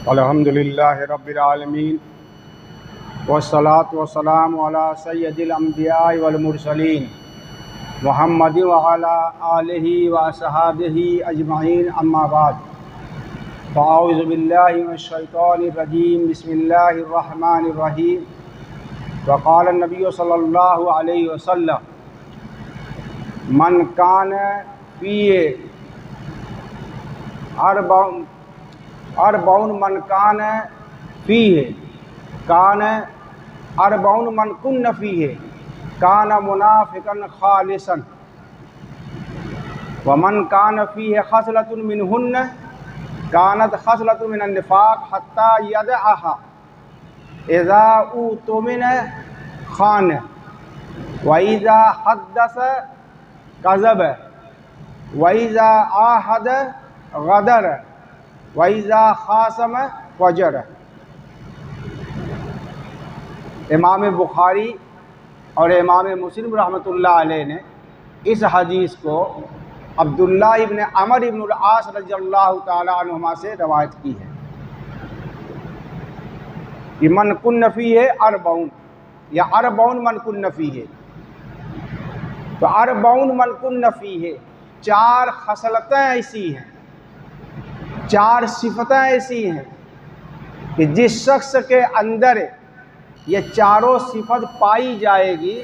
अल्हम्दुलिल्लाहि रब्बिल आलमीन वस्सलातु वस्सलामु अला सय्यदिल अंबिया'i वल मुरसलीन मुहम्मद व अला आलिहि व असहाबिहि अजमईन अम्मा बाद फ़अऊज़ु बिल्लाहि मिनश शैतानिर रजीम बिस्मिल्लाहिर रहमानिर रहीम व क़ाला नबी सल्लल्लाहु अलैहि वसल्लम मन कान फ़ीहि अर्बउन मन कान फ़ीहि कान अर्बउन मन कुन्न फ़ीहि कान मुनाफ़िक़न ख़ालिसन व मन कान फ़ीहि ख़स्लतुन मिनहुन्न कानत ख़स्लतुन मिनन निफ़ाक़ हत्ता यदअहा इज़ा उतुमिना ख़ान व इज़ा हद्दस कज़ब व इज़ा आहद गदर व इज़ा ख़ासम फजर। इमाम बुखारी और इमाम मुस्लिम रहमतुल्लाह अलैह ने इस हदीस को अब्दुल्ला इब्न अमर इब्न अल-आस रज़ियल्लाहु ताला अन्हुमा से रवायत की है कि मन कुन्न फ़ीहि अर्बउन या अर्बउन मन कुन्न फ़ीहि। तो अर्बउन मन कुन्न फ़ीहि, चार खसलतें ऐसी हैं, चार सिफतें ऐसी हैं कि जिस शख्स के अंदर ये चारों सिफत पाई जाएगी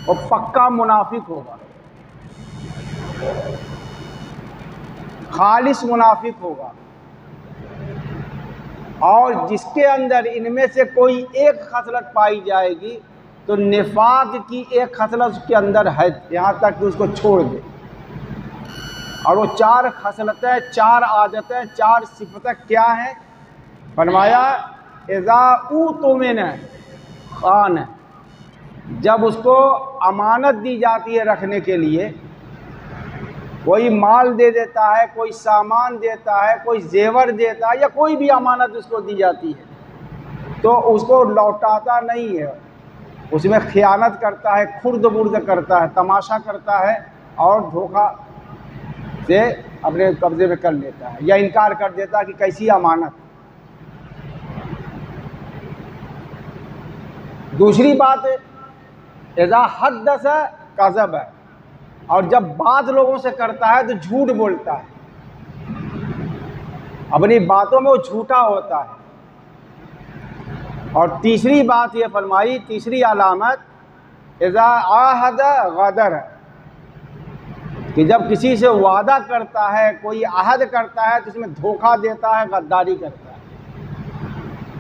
वो पक्का मुनाफिक होगा, खालिस मुनाफिक होगा। और जिसके अंदर इनमें से कोई एक खसलत पाई जाएगी तो निफाक की एक खसलत उसके अंदर है, यहाँ तक कि उसको छोड़ दे। और वो चार खसलतें, चार आदतें, चार सिफतें क्या हैं? फरमाया इज़ा उतुमिना ख़ान, जब उसको अमानत दी जाती है रखने के लिए, कोई माल दे देता है, कोई सामान देता है, कोई जेवर देता है या कोई भी अमानत उसको दी जाती है तो उसको लौटाता नहीं है, उसमें खियानत करता है, खुर्द बुर्द करता है, तमाशा करता है और धोखा से अपने कब्ज़े में कर लेता है या इनकार कर देता है कि कैसी अमानत। दूसरी बात इज़ा हद्दस कज़ब है, और जब बात लोगों से करता है तो झूठ बोलता है, अपनी बातों में वो झूठा होता है। और तीसरी बात ये फरमाई, तीसरी अलामत इज़ा आहद गदर, कि जब किसी से वादा करता है, कोई अहद करता है तो उसमें धोखा देता है, गद्दारी करता है।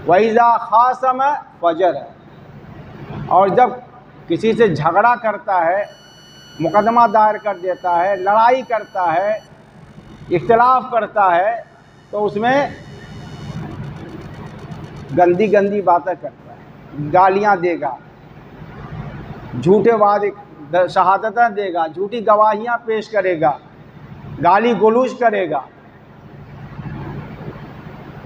व इज़ा ख़ासम फजर, और जब किसी से झगड़ा करता है, मुकदमा दायर कर देता है, लड़ाई करता है, इख्तिलाफ करता है तो उसमें गंदी गंदी बातें करता है, गालियाँ देगा, झूठे वादे शहादतें देगा, झूठी गवाहियाँ पेश करेगा, गाली गलौज करेगा।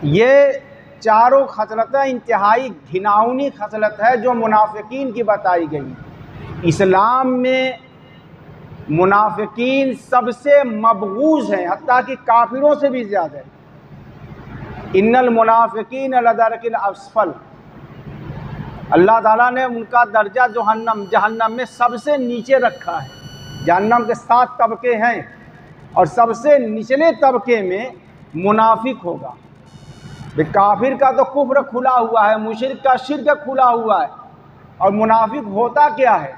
ये चारों खसलतें इंतहाई घिनौनी खसलत है जो मुनाफिकीन की बताई गई। इस्लाम में मुनाफिकीन सबसे मबगूज़ हैं, हत्ता कि काफिरों से भी ज़्यादा। इन्नल मुनाफिकीन लदरकिल अस्फल, अल्लाह ताला ने उनका दर्जा जहन्नम में सबसे नीचे रखा है। जहन्नम के 7 तबके हैं और सबसे निचले तबके में मुनाफिक होगा। काफिर का तो कुफ्र खुला हुआ है, मुशरिक का शिर्क खुला हुआ है। और मुनाफिक होता क्या है?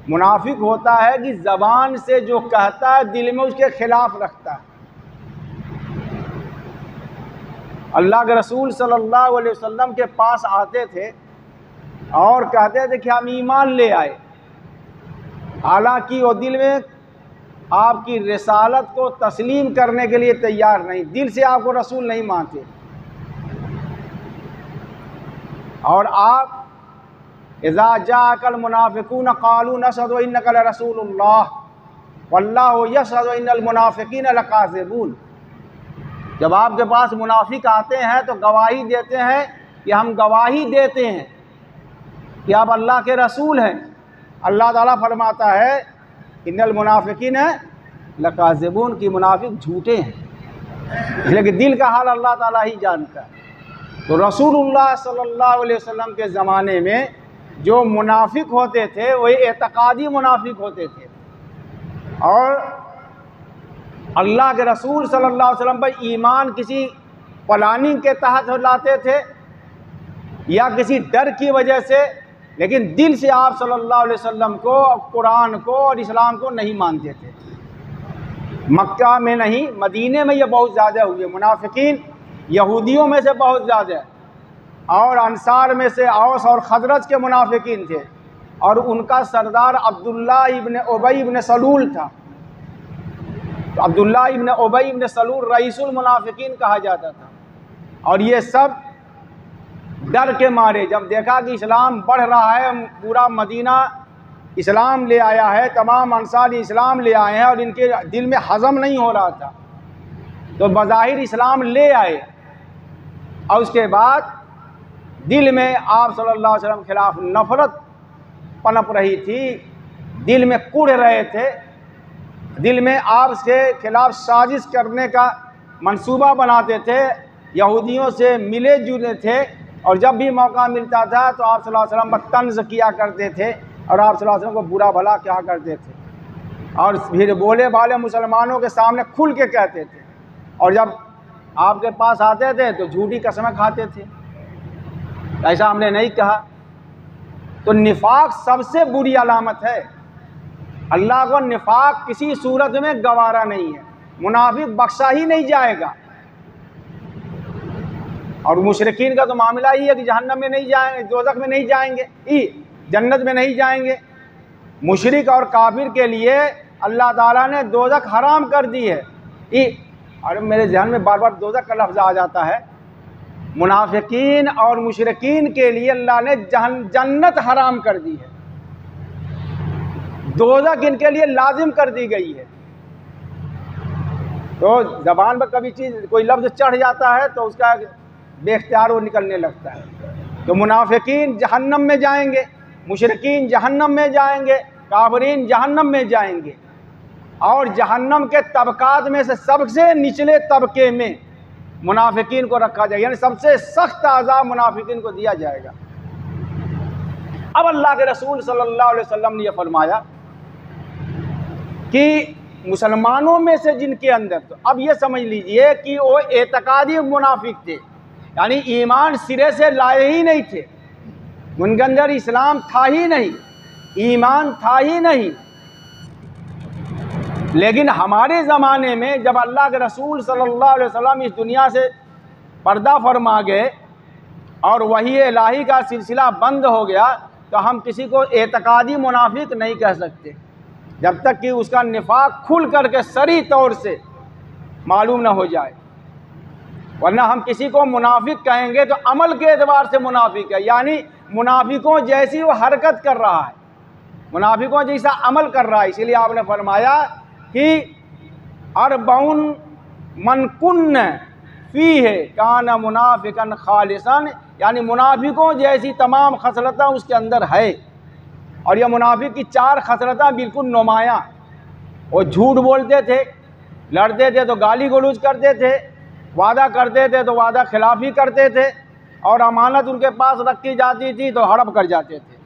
मुनाफिक होता है कि ज़बान से जो कहता है दिल में उसके खिलाफ रखता है। अल्लाह के रसूल सल्लल्लाहु अलैहि वसल्लम के पास आते थे और कहते थे कि हम ईमान ले आए, हालांकि वो दिल में आपकी रिसालत को तस्लीम करने के लिए तैयार नहीं, दिल से आपको रसूल नहीं मानते। और आप इज़ा जाअकल मुनाफिकून क़ालू नशहदु इन्नका लरसूलुल्लाह वल्लाहु यशहदु इन्नल मुनाफिकीन लकाज़िबून, जब आपके पास मुनाफिक आते हैं तो गवाही देते हैं कि हम गवाही देते हैं कि आप अल्लाह के रसूल हैं। अल्लाह ताला फरमाता है इन्नल मुनाफिकीन लकाज़िबून, की मुनाफिक झूठे हैं। लेकिन दिल का हाल अल्लाह ताला ही जानता है। तो रसूलुल्लाह सल्लल्लाहु अलैहि वसल्लम के ज़माने में जो मुनाफिक होते थे वही एतकादी मुनाफिक होते थे, और अल्लाह के रसूल सल्लल्लाहु अलैहि वसल्लम पर ईमान किसी प्लानिंग के तहत लाते थे या किसी डर की वजह से, लेकिन दिल से आप सल्लल्लाहु अलैहि वसल्लम को, कुरान को और इस्लाम को नहीं मानते थे। मक्का में नहीं, मदीने में ये बहुत ज़्यादा हुए मुनाफिकीन, यहूदियों में से बहुत ज़्यादा, और अंसार में से औस और खजरज के मुनाफिकीन थे, और उनका सरदार अब्दुल्ला इब्न उबई इब्न सलूल था। तो अब्दुल्ला इब्न उबई इब्न सलूल रईसुल मुनाफिकीन कहा जाता था। और ये सब डर के मारे जब देखा कि इस्लाम बढ़ रहा है, पूरा मदीना इस्लाम ले आया है, तमाम अंसार इस्लाम ले आए हैं, और इनके दिल में हज़म नहीं हो रहा था, तो बज़ाहिर इस्लाम ले आए, और उसके बाद दिल में आप सल्लल्लाहु अलैहि वसल्लम के खिलाफ नफ़रत पनप रही थी, दिल में कुढ़ रहे थे, दिल में आप के खिलाफ साजिश करने का मंसूबा बनाते थे, यहूदियों से मिले जुले थे, और जब भी मौका मिलता था तो आप सल्लल्लाहु अलैहि वसल्लम पर तंज़ किया करते थे, और आप सल्लल्लाहु अलैहि वसल्लम को बुरा भला क्या करते थे, और फिर बोले वाले मुसलमानों के सामने खुल के कहते थे, और जब आपके पास आते थे तो झूठी कसमें खाते थे, ऐसा हमने नहीं कहा। तो निफाक सबसे बुरी अलामत है, अल्लाह को निफाक किसी सूरत में गवारा नहीं है, मुनाफिक बख्शा ही नहीं जाएगा। और मुशरिकीन का तो मामला ही है कि जहन्नम में नहीं जाएंगे, दोज़ख में नहीं जाएंगे, जन्नत में नहीं जाएंगे। मुशरिक और काफिर के लिए अल्लाह ताला ने दोज़ख हराम कर दी है। अरे मेरे ध्यान में बार बार दोज़ख का लफ्ज़ आ जाता है। मुनाफिकीन और मुशरिकीन के लिए अल्लाह ने जन्नत हराम कर दी है, दोज़ख इनके लिए लाजिम कर दी गई है। तो ज़बान पर कभी चीज़ कोई लफ्ज़ चढ़ जाता है तो उसका बेख्तियार वो निकलने लगता है। तो मुनाफिकीन जहन्नम में जाएंगे, मुशरिकीन जहन्नम में जाएंगे, काफिरीन जहन्नम में जाएंगे, और जहन्नम के तबकात में से सबसे निचले तबके में मुनाफिकीन को रखा जाएगा, यानी सबसे सख्त अज़ाब मुनाफिकीन को दिया जाएगा। अब अल्लाह के रसूल सल्लल्लाहु अलैहि वसल्लम ने यह फरमाया कि मुसलमानों में से जिनके अंदर, तो अब ये समझ लीजिए कि वो एतकादी मुनाफिक थे, यानी ईमान सिरे से लाए ही नहीं थे, उनके अंदर इस्लाम था ही नहीं, ईमान था ही नहीं। लेकिन हमारे ज़माने में जब अल्लाह के रसूल सल्लल्लाहु अलैहि वसल्लम इस दुनिया से पर्दा फरमा गए और वही इलाही का सिलसिला बंद हो गया, तो हम किसी को एतकादी मुनाफिक नहीं कह सकते जब तक कि उसका निफाक खुल करके सरी तौर से मालूम न हो जाए। वरना हम किसी को मुनाफिक कहेंगे तो अमल के एतबार से मुनाफिक है, यानी मुनाफिकों जैसी वो हरकत कर रहा है, मुनाफिकों जैसा अमल कर रहा है। इसीलिए आपने फरमाया कि अरबउन मन कुन्न फीह काना मुनाफिकन खालिसन, यानी मुनाफिकों जैसी तमाम खसलतें उसके अंदर है। और यह मुनाफिक की 4 खसलतें बिल्कुल नुमायाँ। वो झूठ बोलते थे, लड़ते थे तो गाली गलौज करते थे, वादा करते थे तो वादा खिलाफी करते थे, और अमानत उनके पास रखी जाती थी तो हड़प कर जाते थे।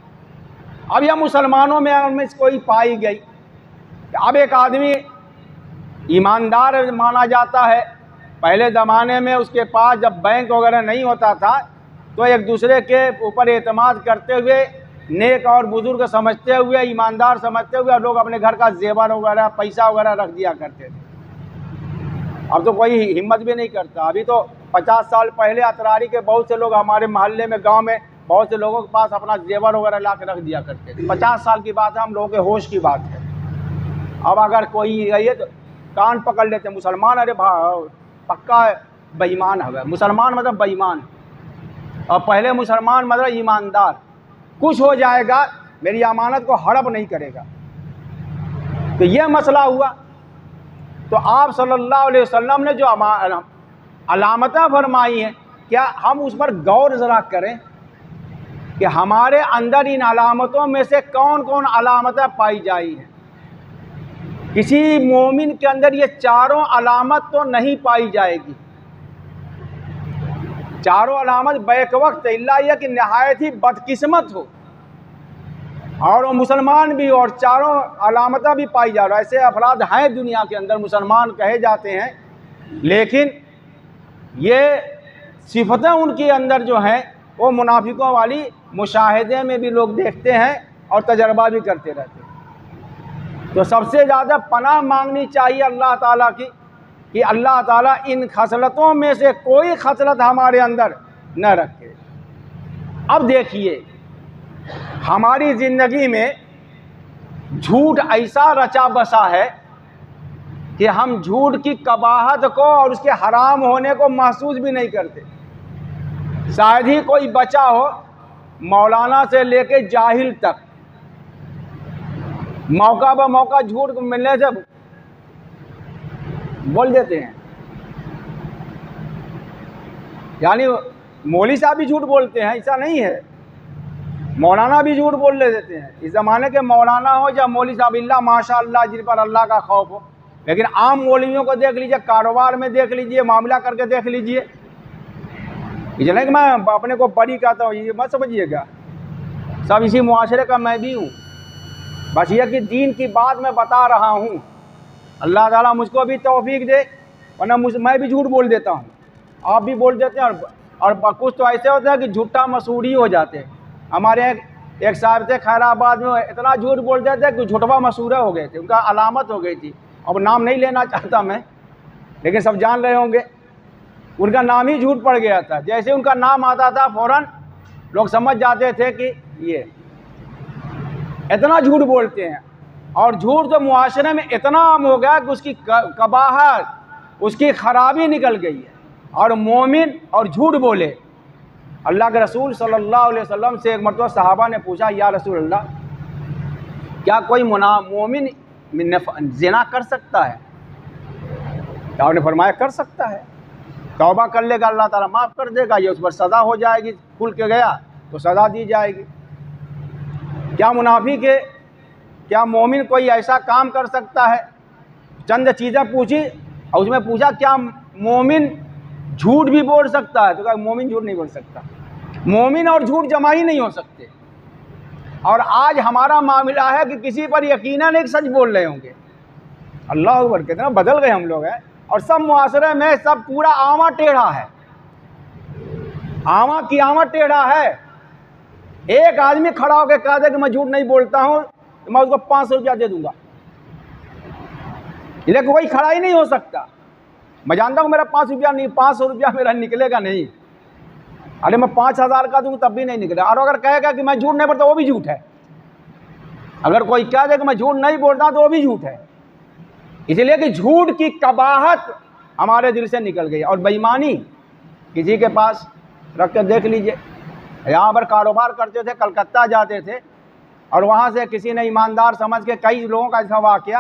अब यह मुसलमानों में कोई पाई गई। अब एक आदमी ईमानदार माना जाता है, पहले ज़माने में उसके पास जब बैंक वगैरह नहीं होता था तो एक दूसरे के ऊपर एतमाद करते हुए, नेक और बुजुर्ग समझते हुए, ईमानदार समझते हुए लोग अपने घर का जेवर वगैरह पैसा वगैरह रख दिया करते थे। अब तो कोई हिम्मत भी नहीं करता। अभी तो 50 साल पहले अतरारी के बहुत से लोग हमारे मोहल्ले में, गांव में बहुत से लोगों के पास अपना जेवर वगैरह ला के रख दिया करते थे। 50 साल की बात है, हम लोगों के होश की बात है। अब अगर कोई ये तो कान पकड़ लेते मुसलमान, अरे पक्का बेईमान है। मुसलमान मतलब बेईमान, और पहले मुसलमान मतलब ईमानदार। कुछ हो जाएगा मेरी अमानत को हड़प नहीं करेगा। तो ये मसला हुआ। तो आप सल्लल्लाहु अलैहि वसल्लम ने जो अलामतें फरमाई हैं, क्या हम उस पर गौर ज़रा करें कि हमारे अंदर इन अलामतों में से कौन कौन अलामतें पाई जाई हैं। किसी मोमिन के अंदर ये चारों अलामत तो नहीं पाई जाएगी। चारों अलामत बैक वक्त इल्ला यह कि नहायत ही बदकिस्मत हो और वो मुसलमान भी और चारों अलामत भी पाई जा रहा है। ऐसे अफराद हैं दुनिया के अंदर, मुसलमान कहे जाते हैं, लेकिन ये सिफतें उनके अंदर जो हैं वो मुनाफिकों वाली मुशाहिदे में भी लोग देखते हैं और तजर्बा भी करते रहते हैं। तो सबसे ज़्यादा पनाह मांगनी चाहिए अल्लाह ताला की कि अल्लाह ताला इन खसलतों में से कोई खसलत हमारे अंदर न रखे। अब देखिए, हमारी ज़िंदगी में झूठ ऐसा रचा बसा है कि हम झूठ की कबाहत को और उसके हराम होने को महसूस भी नहीं करते। शायद ही कोई बचा हो, मौलाना से लेके जाहिल तक, मौका ब मौका झूठ मिलने से बोल देते हैं। यानी मौलवी साहब भी झूठ बोलते हैं, ऐसा नहीं है, मौलाना भी झूठ बोल ले देते हैं। इस ज़माने के मौलाना हो या मौलवी साहब, इल्ला माशाअल्लाह जिन पर अल्लाह का खौफ हो, लेकिन आम मौलवियों को देख लीजिए, कारोबार में देख लीजिए, मामला करके देख लीजिए। इसलिए कि मैं अपने को बड़ी कहता हूँ, ये मत समझिएगा, सब इसी मुआशरे का मैं भी हूँ। बस ये कि दीन की बात मैं बता रहा हूँ। अल्लाह ताला मुझको भी तौफीक दे, वरना मैं भी झूठ बोल देता हूँ, आप भी बोल देते हैं। और कुछ तो ऐसे होता है कि झूठा मसूरी हो जाते हैं। हमारे एक साहब थे खैराबाद में, इतना झूठ बोल देते कि झूठवा मसूरा हो गए थे, उनका अलामत हो गई थी। अब नाम नहीं लेना चाहता मैं, लेकिन सब जान रहे होंगे, उनका नाम ही झूठ पड़ गया था। जैसे उनका नाम आता था फौरन लोग समझ जाते थे कि ये इतना झूठ बोलते हैं। और झूठ तो मुआशरे में इतना आम हो गया कि उसकी कबाहत, उसकी खराबी निकल गई है। और मोमिन और झूठ बोले। अल्लाह के रसूल सल्लल्लाहु अलैहि वसल्लम से एक मरतबा सहाबा ने पूछा, या रसूल अल्लाह, क्या कोई मोमिन ज़िना कर सकता है? तो आपने फरमाया कर सकता है, तौबा कर लेगा अल्लाह ताला माफ़ कर देगा, ये उस पर सज़ा हो जाएगी, खुल के गया तो सज़ा दी जाएगी। क्या मुनाफिक है, क्या मोमिन कोई ऐसा काम कर सकता है? चंद चीज़ें पूछी और उसमें पूछा क्या मोमिन झूठ भी बोल सकता है? तो कहा मोमिन झूठ नहीं बोल सकता। मोमिन और झूठ जमा ही नहीं हो सकते। और आज हमारा मामला है कि किसी पर यकीनन एक सच बोल रहे होंगे। अल्लाह अकबर, कितना बदल गए हम लोग हैं। और सब मुआशरे में सब पूरा आवा टेढ़ा है, आवा की आवा टेढ़ा है। एक आदमी खड़ा होकर कह दे कि मैं झूठ नहीं बोलता हूँ तो मैं उसको 500 रुपया दे दूंगा, लेकिन कोई खड़ा ही नहीं हो सकता। मैं जानता हूँ मेरा 5 रुपया नहीं, 500 रुपया मेरा निकलेगा नहीं। अरे मैं 5000 का दूँ तब भी नहीं निकलेगा। और अगर कहेगा कि मैं झूठ नहीं बोलता, वो भी झूठ है। अगर कोई कह दे कि मैं झूठ नहीं बोलता तो वो भी झूठ है। इसलिए कि झूठ की कबाहत हमारे दिल से निकल गई। और बेईमानी किसी के पास रख कर देख लीजिए। यहाँ पर कारोबार करते थे, कलकत्ता जाते थे, और वहाँ से किसी ने ईमानदार समझ के, कई लोगों का ऐसा वाक़या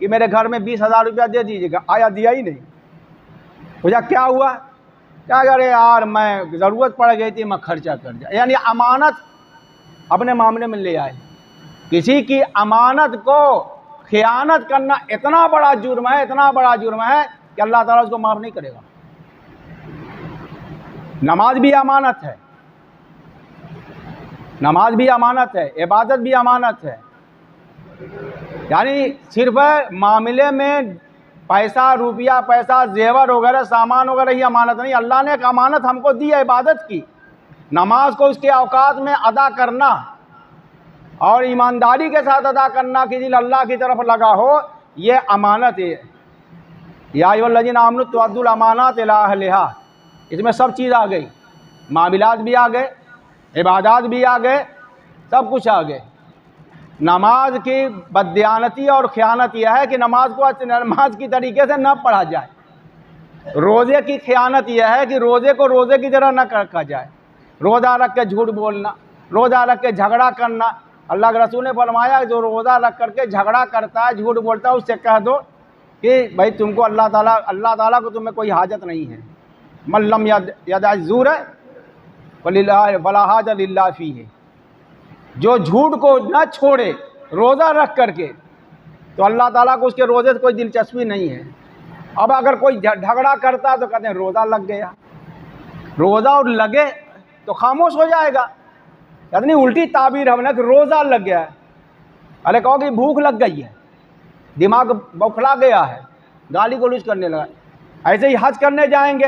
कि मेरे घर में 20,000 रुपया दे दीजिएगा, आया दिया ही नहीं। पूछा क्या हुआ? क्या करे यार, मैं ज़रूरत पड़ गई थी, मैं खर्चा कर दिया। यानी अमानत अपने मामले में ले आए। किसी की अमानत को खियानत करना इतना बड़ा जुर्म है, इतना बड़ा जुर्म है कि अल्लाह ताला उसको माफ़ नहीं करेगा। नमाज भी अमानत है, नमाज भी अमानत है, इबादत भी अमानत है। यानी सिर्फ मामले में पैसा, रुपया, पैसा, जेवर वगैरह, सामान वगैरह ही अमानत नहीं। अल्लाह ने एक अमानत हमको दी है इबादत की। नमाज को उसके औकात में अदा करना और ईमानदारी के साथ अदा करना कि दिल अल्लाह की तरफ लगा हो, ये अमानत है। या अय्युहल्लज़ीना आमनू तुअद्दुल अमानात इला अहलिहा, इसमें सब चीज़ आ गई। मामिलात भी आ गए, इबादत भी आ गए, सब कुछ आ गए। नमाज की बददियानती और ख़यानत यह है कि नमाज को नमाज की तरीके से न पढ़ा जाए। रोज़े की ख़यानत यह है कि रोज़े को रोज़े की तरह न रखा जाए। रोज़ा रख के झूठ बोलना, रोज़ा रख के झगड़ा करना। अल्लाह के रसूल ने फरमाया जो रोज़ा रख करके झगड़ा करता है, झूठ बोलता है, उससे कह दो कि भाई तुमको अल्लाह ताला को तुम्हें कोई हाजत नहीं है। मल्लम यदा ज़ूर वला हाजत लिल्लाह फीह, जो झूठ को न छोड़े रोज़ा रख करके, तो अल्लाह ताला को उसके रोज़े से कोई दिलचस्पी नहीं है। अब अगर कोई झगड़ा करता है तो कहते हैं रोज़ा लग गया, रोज़ा और लगे तो खामोश हो जाएगा। कहते नहीं, उल्टी ताबीर हमने कि रोज़ा लग गया है। अरे कहो कि भूख लग गई है, दिमाग बौखला गया है, गाली गलौज करने लगा। ऐसे ही हज करने जाएंगे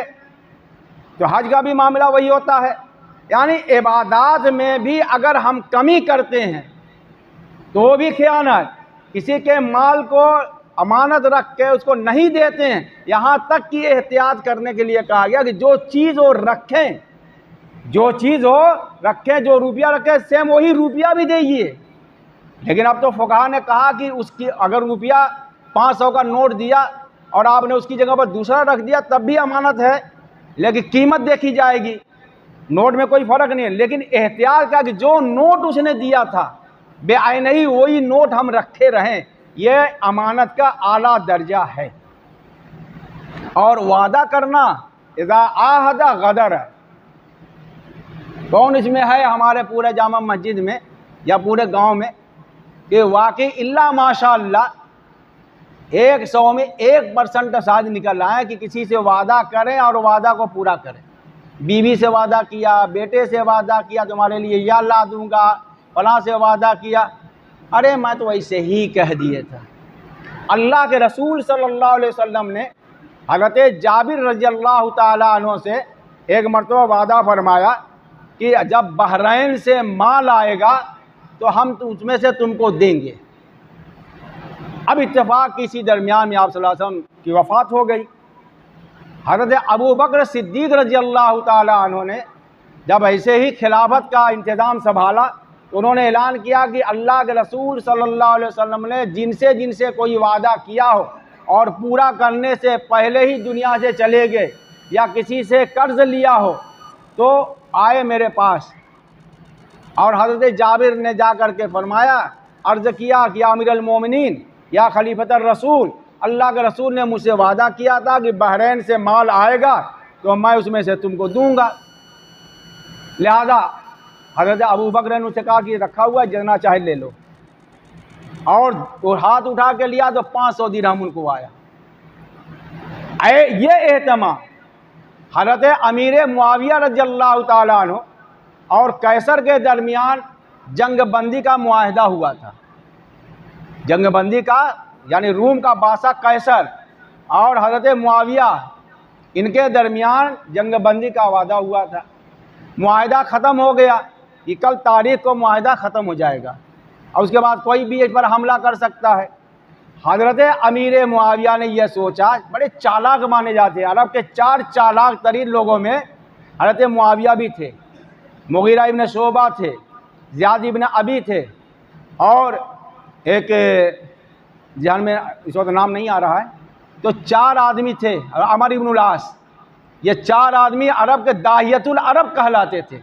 तो हज का भी मामला वही होता है। यानी इबादत में भी अगर हम कमी करते हैं तो भी खयानत, किसी के माल को अमानत रख के उसको नहीं देते हैं, यहाँ तक कि एहतियात करने के लिए कहा गया कि जो चीज़ वो रखें, जो चीज़ हो रखें, जो रुपया रखें सेम वही रुपया भी दीजिए। लेकिन अब तो फुकहा ने कहा कि उसकी अगर रुपया 500 का नोट दिया और आपने उसकी जगह पर दूसरा रख दिया तब भी अमानत है, लेकिन कीमत देखी जाएगी, नोट में कोई फ़र्क नहीं है। लेकिन एहतियात का कि जो नोट उसने दिया था बेआईन ही वही नोट हम रखे रहें, यह अमानत का आला दर्जा है। और वादा करना इज़ा आहदा गदर है। कौन इसमें है हमारे पूरे जामा मस्जिद में या पूरे गांव में कि वाकई इल्ला माशाअल्लाह 100 में 1% शायद निकल आए कि किसी से वादा करें और वादा को पूरा करें। बीवी से वादा किया, बेटे से वादा किया, तुम्हारे लिए यह ला दूंगा, फलां से वादा किया, अरे मैं तो ऐसे ही कह दिए था। अल्लाह के रसूल सल्लल्लाहु अलैहि वसल्लम ने हज़रत जाबिर रज़ियल्लाहु ताला अन्हु से एक मरतबा वादा फरमाया कि जब बहरैन से माल आएगा तो हम तो उसमें से तुमको देंगे। अब इत्तेफाक की इसी दरमियान में आप सल्लल्लाहु अलैहि वसल्लम की वफ़ात हो गई। हज़रत अबू बकर सिद्दीक़ रज़ियल्लाहु ताला अन्हु ने जब ऐसे ही खिलाफत का इंतज़ाम संभाला तो उन्होंने ऐलान किया कि अल्लाह के रसूल सल्लल्लाहु अलैहि वसल्लम ने जिनसे जिनसे कोई वादा किया हो और पूरा करने से पहले ही दुनिया से चले गए या किसी से कर्ज़ लिया हो तो आए मेरे पास। और हज़रत जाबिर ने जा कर के फरमाया, अर्ज़ किया कि अमीरुल मोमिनीन या खलीफतुर रसूल, अल्लाह के रसूल ने मुझसे वादा किया था कि बहरैन से माल आएगा तो मैं उसमें से तुमको दूंगा। लिहाजा हज़रत अबू बकर ने उससे कहा कि रखा हुआ है, जितना चाहे ले लो। और वो हाथ उठा के लिया तो 500 दिरहम उनको आया। ये एहतमाम हज़रत अमीर मुआविया रज़ियल्लाहु ताला अन्हु और कैसर के दरमियान जंग बंदी का मुआहदा हुआ था। जंग बंदी का यानी रूम का बादशाह कैसर और हज़रत मुआविया, इनके दरमियान जंग बंदी का वादा हुआ था। मुआहदा ख़त्म हो गया कि कल तारीख़ को मुआहदा ख़त्म हो जाएगा और उसके बाद कोई भी इस पर हमला कर सकता है। हज़रत अमीर मुआविया ने यह सोचा, बड़े चालाक माने जाते हैं, अरब के 4 चालाक तरीन लोगों में हज़रत मुआविया भी थे, मुगीरा इब्न शोबा थे, ज़ियाद इब्न अबी थे और एक ध्यान में इस वक्त नाम नहीं आ रहा है, तो 4 आदमी थे, अमर इब्न आस। ये 4 आदमी अरब के दाहियतुल अरब कहलाते थे।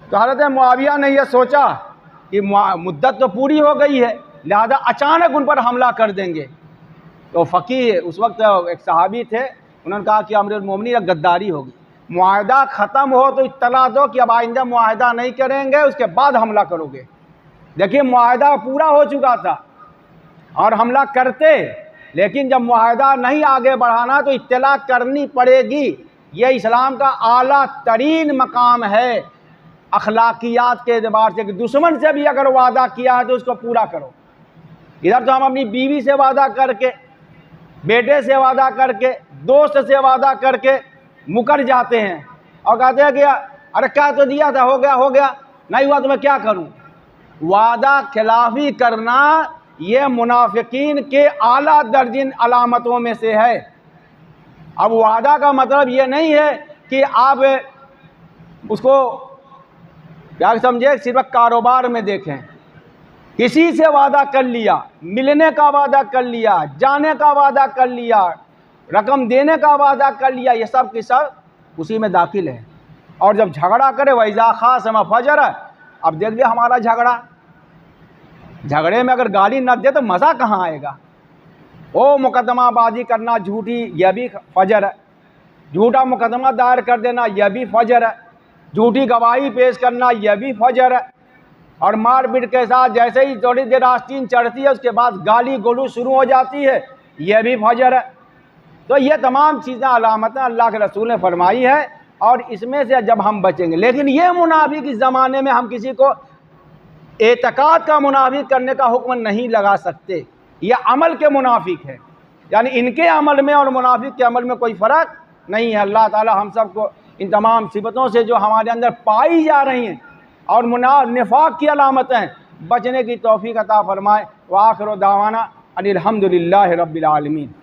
तो हज़रत मुआविया ने यह सोचा कि मुद्दत तो पूरी हो गई है, लिहाजा अचानक उन पर हमला कर देंगे। तो फ़कीह उस वक्त एक सहाबी थे, उन्होंने कहा कि अमीरुल मोमिनीन गद्दारी होगी, मुआहदा ख़त्म हो तो इत्तला दो कि अब आइंदा मुआहदा नहीं करेंगे, उसके बाद हमला करोगे। देखिए मुआहदा पूरा हो चुका था और हमला करते, लेकिन जब मुआहदा नहीं आगे बढ़ाना तो इत्तला करनी पड़ेगी। यह इस्लाम का आला तरीन मकाम है अखलाकियात के एतबार से कि दुश्मन से भी अगर वादा किया है तो उसको पूरा करो। इधर तो हम अपनी बीवी से वादा करके, बेटे से वादा करके, दोस्त से वादा करके मुकर जाते हैं और कहते हैं कि अरे क्या तो दिया था, हो गया, नहीं हुआ तो मैं क्या करूं। वादा खिलाफी करना ये मुनाफिकीन के आला दर्जिन अलामतों में से है। अब वादा का मतलब ये नहीं है कि आप उसको क्या समझे, सिर्फ कारोबार में देखें। किसी से वादा कर लिया, मिलने का वादा कर लिया, जाने का वादा कर लिया, रकम देने का वादा कर लिया, ये सब के सब उसी में दाखिल है। और जब झगड़ा करे वैज़ा ख़ासम फजर, अब देख लिया हमारा झगड़े में अगर गाली न दे तो मज़ा कहाँ आएगा। ओ मुकदमाबाजी करना झूठी, यह भी फजर है। झूठा मुकदमा दायर कर देना, यह भी फजर है। झूठी गवाही पेश करना, यह भी फजर है। और मारपीट के साथ जैसे ही थोड़ी देर आस्तीन चढ़ती है उसके बाद गाली गोलू शुरू हो जाती है, यह भी फजर है। तो ये तमाम चीज़ें अलामतें अल्लाह के रसूल ने फरमाई है और इसमें से जब हम बचेंगे। लेकिन ये मुनाफिक इस ज़माने में हम किसी को एतकाद का मुनाफिक करने का हुक्म नहीं लगा सकते, ये अमल के मुनाफिक है, यानी इनके अमल में और मुनाफिक के अमल में कोई फ़र्क नहीं है। अल्लाह ताला हम सबको इन तमाम सिफतों से जो हमारे अंदर पाई जा रही हैं और निफाक की अलामतें हैं, बचने की तौफीक अता फरमाए। व आखिर दावाना अनिल हम्दुलिल्लाहि रब्बिल आलमीन।